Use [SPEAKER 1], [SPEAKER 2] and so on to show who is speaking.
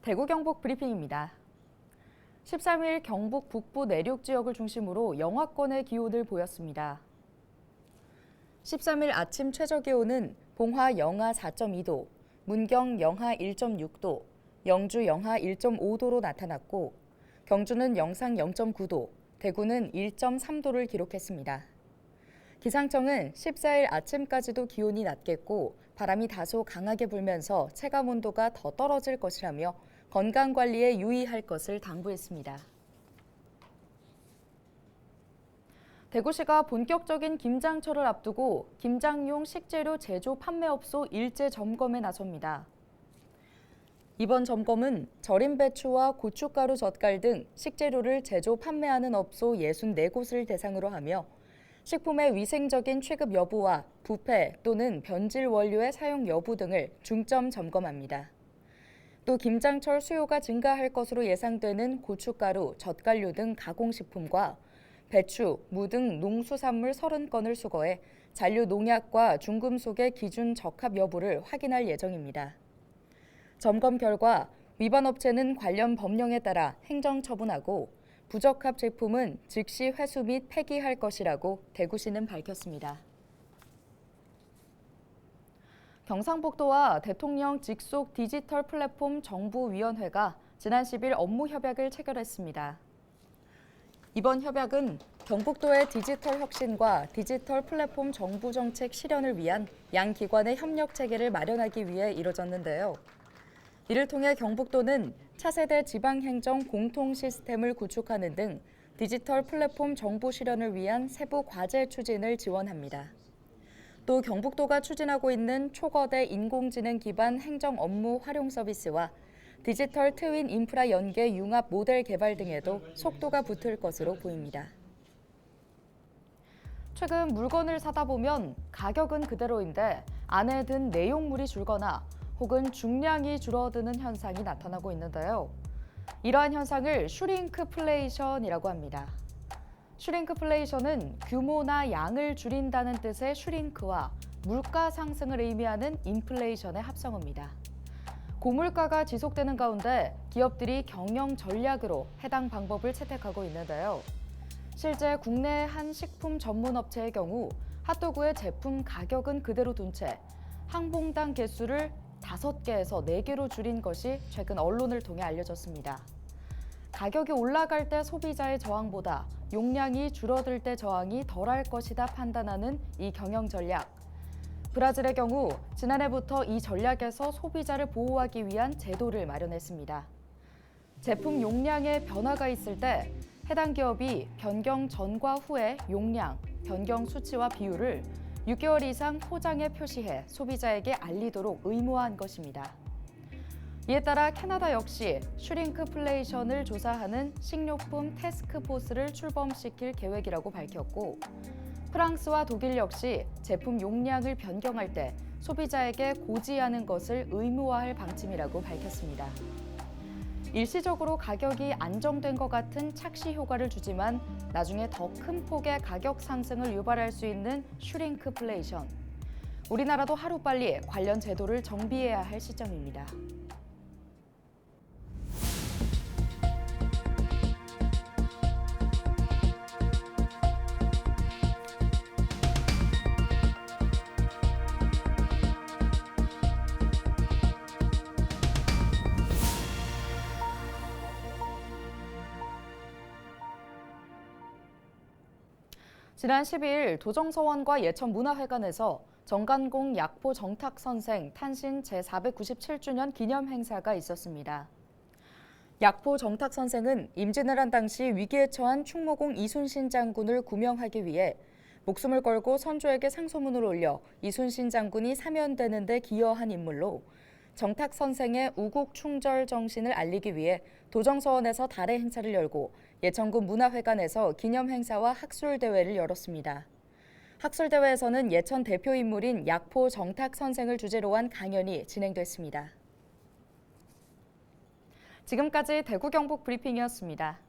[SPEAKER 1] 대구 경북 브리핑입니다. 13일 경북 북부 내륙 지역을 중심으로 영하권의 기온을 보였습니다. 13일 아침 최저 기온은 봉화 영하 4.2도, 문경 영하 1.6도, 영주 영하 1.5도로 나타났고 경주는 영상 0.9도, 대구는 1.3도를 기록했습니다. 기상청은 14일 아침까지도 기온이 낮겠고 바람이 다소 강하게 불면서 체감 온도가 더 떨어질 것이라며 건강관리에 유의할 것을 당부했습니다. 대구시가 본격적인 김장철을 앞두고 김장용 식재료 제조 판매업소 일제 점검에 나섭니다. 이번 점검은 절임 배추와 고춧가루 젓갈 등 식재료를 제조 판매하는 업소 64곳을 대상으로 하며 식품의 위생적인 취급 여부와 부패 또는 변질 원료의 사용 여부 등을 중점 점검합니다. 또 김장철 수요가 증가할 것으로 예상되는 고춧가루, 젓갈류 등 가공식품과 배추, 무 등 농수산물 30건을 수거해 잔류 농약과 중금속의 기준 적합 여부를 확인할 예정입니다. 점검 결과 위반 업체는 관련 법령에 따라 행정 처분하고 부적합 제품은 즉시 회수 및 폐기할 것이라고 대구시는 밝혔습니다. 경상북도와 대통령 직속 디지털 플랫폼 정부위원회가 지난 10일 업무 협약을 체결했습니다. 이번 협약은 경북도의 디지털 혁신과 디지털 플랫폼 정부 정책 실현을 위한 양 기관의 협력 체계를 마련하기 위해 이뤄졌는데요. 이를 통해 경북도는 차세대 지방행정 공통 시스템을 구축하는 등 디지털 플랫폼 정부 실현을 위한 세부 과제 추진을 지원합니다. 또 경북도가 추진하고 있는 초거대 인공지능 기반 행정 업무 활용 서비스와 디지털 트윈 인프라 연계 융합 모델 개발 등에도 속도가 붙을 것으로 보입니다. 최근 물건을 사다 보면 가격은 그대로인데 안에 든 내용물이 줄거나 혹은 중량이 줄어드는 현상이 나타나고 있는데요. 이러한 현상을 슈링크플레이션이라고 합니다. 슈링크플레이션은 규모나 양을 줄인다는 뜻의 슈링크와 물가 상승을 의미하는 인플레이션의 합성어입니다. 고물가가 지속되는 가운데 기업들이 경영 전략으로 해당 방법을 채택하고 있는데요. 실제 국내 한 식품 전문 업체의 경우 핫도그의 제품 가격은 그대로 둔 채 항봉당 개수를 5개에서 4개로 줄인 것이 최근 언론을 통해 알려졌습니다. 가격이 올라갈 때 소비자의 저항보다 용량이 줄어들 때 저항이 덜할 것이다 판단하는 이 경영 전략. 브라질의 경우 지난해부터 이 전략에서 소비자를 보호하기 위한 제도를 마련했습니다. 제품 용량에 변화가 있을 때 해당 기업이 변경 전과 후의 용량, 변경 수치와 비율을 6개월 이상 포장에 표시해 소비자에게 알리도록 의무화한 것입니다. 이에 따라 캐나다 역시 슈링크플레이션을 조사하는 식료품 태스크포스를 출범시킬 계획이라고 밝혔고 프랑스와 독일 역시 제품 용량을 변경할 때 소비자에게 고지하는 것을 의무화할 방침이라고 밝혔습니다. 일시적으로 가격이 안정된 것 같은 착시 효과를 주지만 나중에 더 큰 폭의 가격 상승을 유발할 수 있는 슈링크플레이션. 우리나라도 하루빨리 관련 제도를 정비해야 할 시점입니다. 지난 12일 도정서원과 예천문화회관에서 정간공 약포 정탁선생 탄신 제497주년 기념 행사가 있었습니다. 약포 정탁선생은 임진왜란 당시 위기에 처한 충무공 이순신 장군을 구명하기 위해 목숨을 걸고 선조에게 상소문을 올려 이순신 장군이 사면되는 데 기여한 인물로 정탁선생의 우국 충절 정신을 알리기 위해 도정서원에서 달의 행사를 열고 예천군 문화회관에서 기념 행사와 학술대회를 열었습니다. 학술대회에서는 예천 대표 인물인 약포 정탁선생을 주제로 한 강연이 진행됐습니다. 지금까지 대구 경북 브리핑이었습니다.